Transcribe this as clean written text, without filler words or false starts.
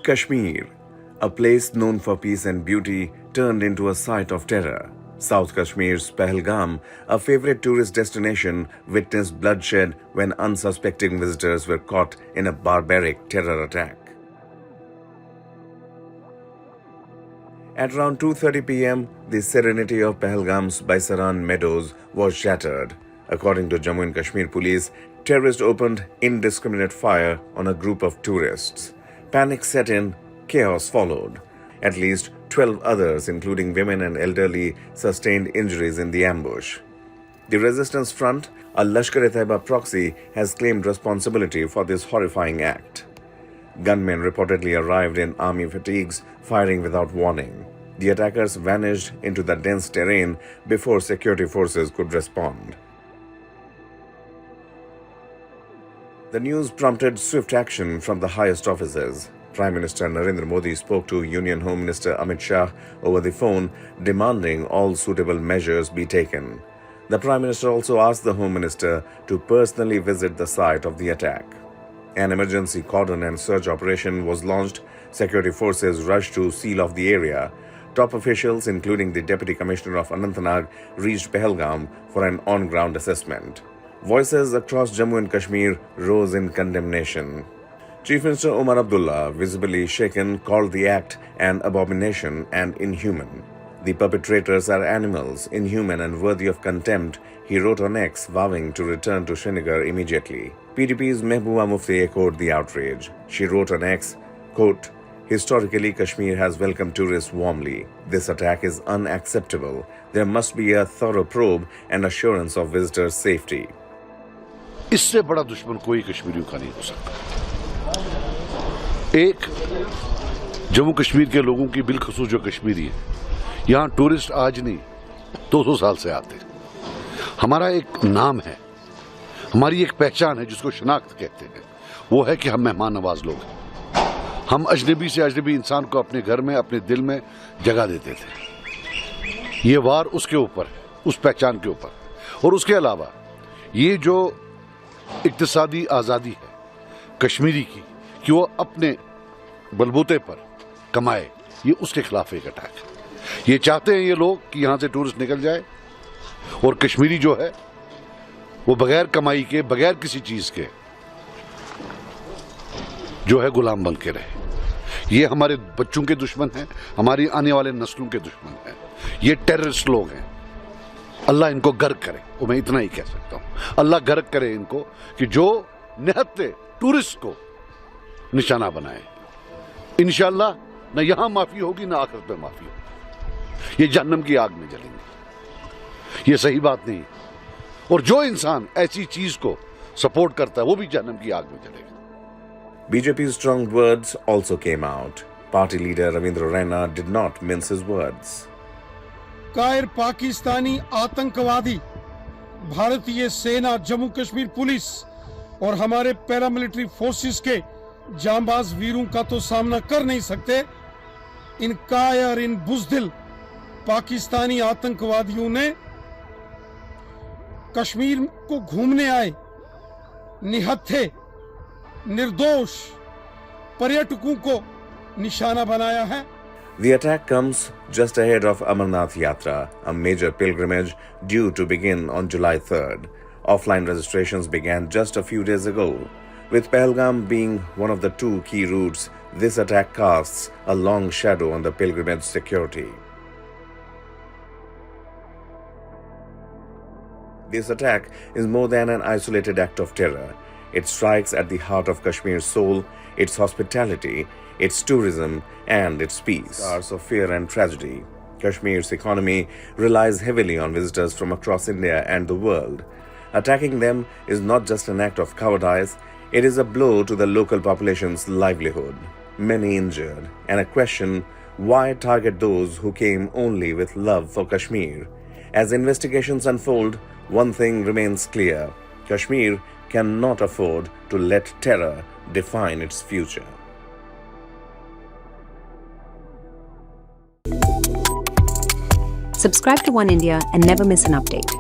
Kashmir, a place known for peace and beauty, turned into a site of terror. South Kashmir's Pahalgam, a favorite tourist destination, witnessed bloodshed when unsuspecting visitors were caught in a barbaric terror attack. At around 2:30 p.m., the serenity of Pahalgam's Baisaran meadows was shattered. According to Jammu and Kashmir police, terrorists opened indiscriminate fire on a group of tourists. Panic set in, chaos followed. At least 12 others, including women and elderly, sustained injuries in the ambush. The Resistance Front, a Lashkar-e-Taiba proxy, has claimed responsibility for this horrifying act. Gunmen reportedly arrived in army fatigues, firing without warning. The attackers vanished into the dense terrain before security forces could respond. The news prompted swift action from the highest officers. Prime Minister Narendra Modi spoke to Union Home Minister Amit Shah over the phone, demanding all suitable measures be taken. The Prime Minister also asked the Home Minister to personally visit the site of the attack. An emergency cordon and search operation was launched. Security forces rushed to seal off the area. Top officials, including the Deputy Commissioner of Anantnag, reached Pahalgam for an on-ground assessment. Voices across Jammu and Kashmir rose in condemnation. Chief Minister Omar Abdullah, visibly shaken, called the act an abomination and inhuman. The perpetrators are animals, inhuman and worthy of contempt, he wrote on X, vowing to return to Srinagar immediately. PDP's Mehbooba Mufti echoed the outrage. She wrote on X, quote, "Historically, Kashmir has welcomed tourists warmly. This attack is unacceptable. There must be a thorough probe and assurance of visitors' safety." इससे बड़ा दुश्मन कोई कश्मीरियों का नहीं हो सकता। एक जम्मू कश्मीर के लोगों की बिलखसूस जो कश्मीरी है, यहाँ टूरिस्ट आज नहीं 200 साल से आते। हमारा एक नाम है, हमारी एक पहचान है जिसको शनाख्त कहते हैं, वो है कि हम मेहमान नवाज लोग हैं। हम अजनबी से अजनबी इंसान को अपने घर में, अपने दिल में जगह देते थे। ये वार उसके ऊपर है, उस पहचान के ऊपर। और उसके अलावा ये जो इक्तिसादी आज़ादी है कश्मीरी की कि वो अपने बलबूते पर कमाए, ये उसके खिलाफ एक अटैक है। ये चाहते हैं ये लोग कि यहाँ से टूरिस्ट निकल जाए और कश्मीरी जो है वो बगैर कमाई के, बगैर किसी चीज़ के जो है गुलाम बन के रहे। ये हमारे बच्चों के दुश्मन हैं, हमारी आने वाले नस्लों के दुश्मन हैं। ये टेररिस्ट लोग हैं। अल्लाह इनको गर्क करे, वो मैं इतना ही कह सकता हूँ। अल्लाह गर्क करे इनको कि जो निहत्ते टूरिस्ट को निशाना बनाए। इंशाअल्लाह न यहाँ माफ़ी होगी न आखिरत में माफ़ी होगी। ये जहन्नम की आग में जलेंगे। ये सही बात नहीं। और जो इंसान ऐसी चीज़ को सपोर्ट करता है वो भी जहन्नम की आग में जलेगा। BJP's strong words also came out. Party leader Ravindra Raina did not mince his words. कायर पाकिस्तानी आतंकवादी भारतीय सेना, जम्मू कश्मीर पुलिस और हमारे पैरामिलिट्री फोर्सेस के जांबाज वीरों का तो सामना कर नहीं सकते। इन कायर, इन बुज़दिल पाकिस्तानी आतंकवादियों ने कश्मीर को घूमने आए निहत्थे, निर्दोष पर्यटकों को निशाना बनाया है। The attack comes just ahead of Amarnath Yatra, a major pilgrimage due to begin on July 3rd. Offline registrations began just a few days ago. With Pahalgam being one of the two key routes, this attack casts a long shadow on the pilgrimage security. This attack is more than an isolated act of terror. It strikes at the heart of Kashmir's soul, its hospitality, its tourism, and its peace. Hours of fear and tragedy. Kashmir's economy relies heavily on visitors from across India and the world. Attacking them is not just an act of cowardice, it is a blow to the local population's livelihood. Many injured, and a question, why target those who came only with love for Kashmir? As investigations unfold, one thing remains clear: Kashmir cannot afford to let terror define its future. Subscribe to One India and never miss an update.